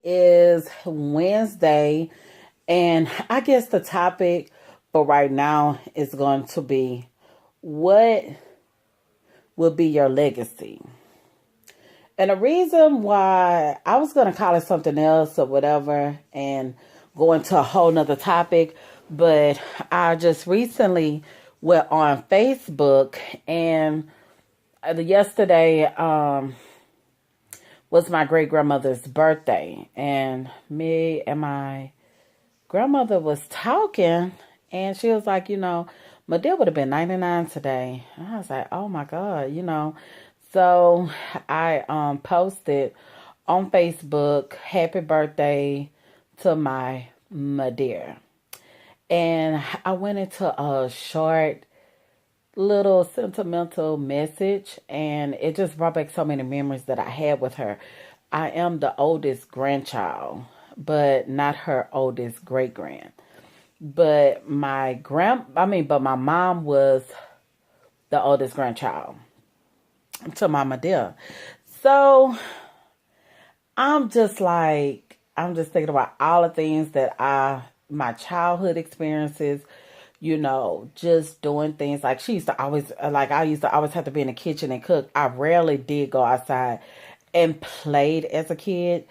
Is Wednesday, and I guess the topic for right now is going to be what will be your legacy. And the reason why I was going to call it something else or whatever and go into a whole nother topic, but I just recently went on Facebook and yesterday was my great grandmother's birthday, and me and my grandmother was talking, and she was like, my dad would have been 99 today. And I was like, oh my God. So I posted on Facebook, happy birthday to my dear. And I went into a short little sentimental message, and it just brought back so many memories that I had with her. I am the oldest grandchild, but not her oldest great grand. But but my mom was the oldest grandchild to Mama Dear. So I'm just thinking about all the things that my childhood experiences, just doing things like she used to always, like I used to always have to be in the kitchen and cook. I rarely did go outside and played as a kid.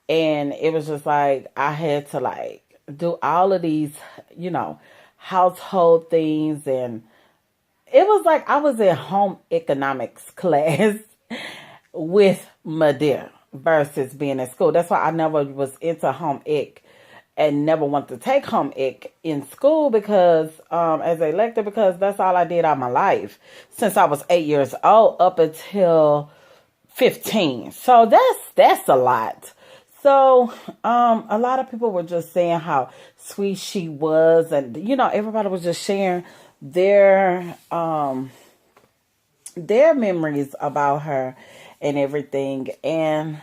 And it was just like, I had to like do all of these, you know, household things. And it was like I was in home economics class with my dear versus being in school. That's why I never was into home ec and never wanted to take home ec in school because as an elective, because that's all I did all my life since I was 8 years old up until 15. So that's a lot. So a lot of people were just saying how sweet she was, and everybody was just sharing their memories about her and everything. And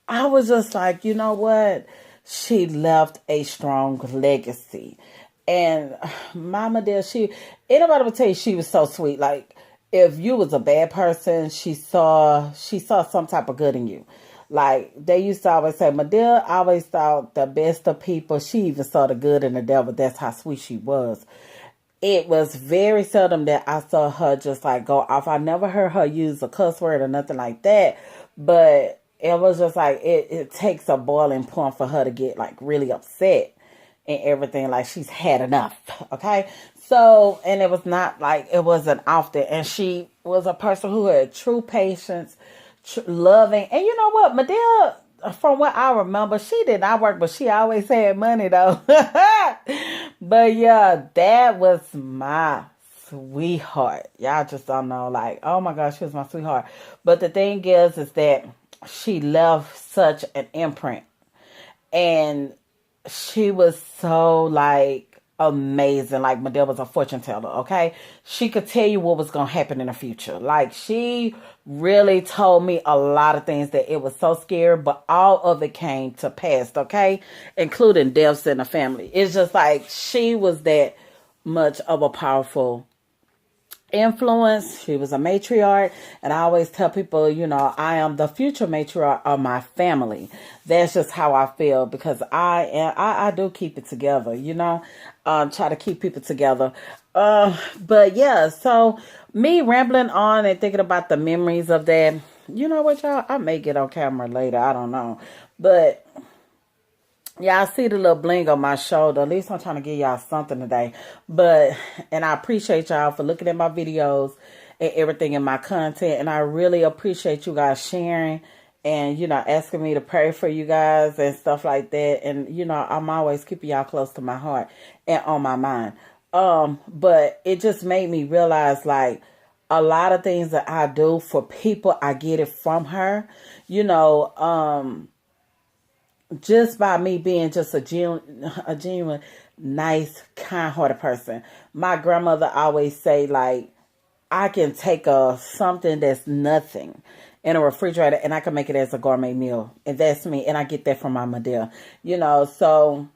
I was just like, you know what? She left a strong legacy. And Mama Dear, anybody would tell you she was so sweet. Like, if you was a bad person, she saw some type of good in you. Like, they used to always say, Madea always thought the best of people. She even saw the good in the devil. That's how sweet she was. It was very seldom that I saw her just like go off. I never heard her use a cuss word or nothing like that. But it was just like it takes a boiling point for her to get like really upset and everything. Like she's had enough. Okay. So, and it was not like it wasn't often. And she was a person who had true patience, loving. And you know what? Madea, from what I remember, she did not work, but she always had money though. But yeah, that was my sweetheart. Y'all just don't know. Like, oh my gosh, she was my sweetheart. But the thing is that she left such an imprint. And she was so like amazing. Like Madea was a fortune teller, okay? She could tell you what was gonna happen in the future. Like she really told me a lot of things that it was so scary, but all of it came to pass, okay? Including deaths in the family. It's just like she was that much of a powerful influence. She was a matriarch, and I always tell people, I am the future matriarch of my family. That's just how I feel because I do keep it together, try to keep people together. But yeah, so me rambling on and thinking about the memories of that. You know what, y'all? I may get on camera later. I don't know, but yeah, I see the little bling on my shoulder. At least I'm trying to give y'all something today. And I appreciate y'all for looking at my videos and everything in my content. And I really appreciate you guys sharing and, asking me to pray for you guys and stuff like that. And, I'm always keeping y'all close to my heart and on my mind. But it just made me realize, like, a lot of things that I do for people, I get it from her. Just by me being just a genuine, nice, kind-hearted person. My grandmother always say, like, I can take something that's nothing in a refrigerator and I can make it as a gourmet meal. And that's me. And I get that from my Madea. So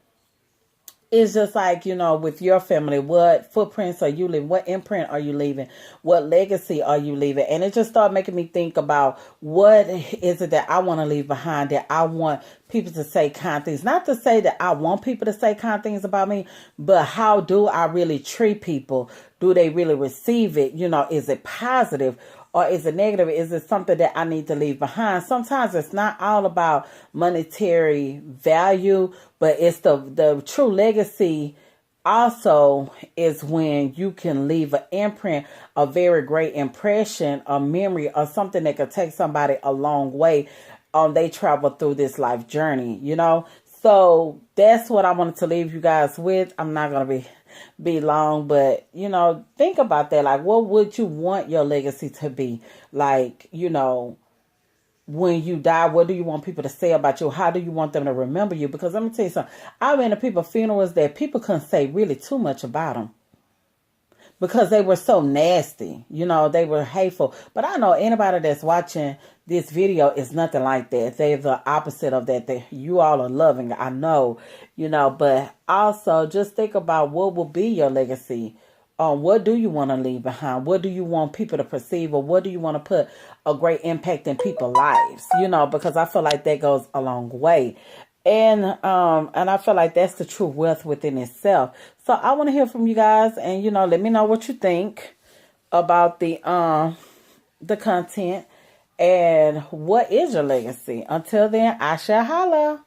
it's just like, with your family, what footprints are you leaving? What imprint are you leaving? What legacy are you leaving? And it just started making me think about what is it that I want to leave behind, that I want people to say kind things. Not to say that I want people to say kind things about me, but how do I really treat people? Do they really receive it? Is it positive? Or is it negative? Is it something that I need to leave behind? Sometimes it's not all about monetary value, but it's the true legacy also is when you can leave an imprint, a very great impression, a memory, or something that could take somebody a long way they travel through this life journey. So that's what I wanted to leave you guys with. I'm not going to be long, but think about that. Like, what would you want your legacy to be? Like, when you die, what do you want people to say about you? How do you want them to remember you? Because let me tell you something. I've been to people's funerals that people couldn't say really too much about them, because they were so nasty. They were hateful. But I know anybody that's watching this video is nothing like that. They're the opposite of that. You all are loving, I know, but also just think about what will be your legacy. What do you want to leave behind? What do you want people to perceive, or what do you want to put a great impact in people's lives? Because I feel like that goes a long way. And I feel like that's the true wealth within itself. So I want to hear from you guys, and let me know what you think about the content and what is your legacy. Until then, I shall holla.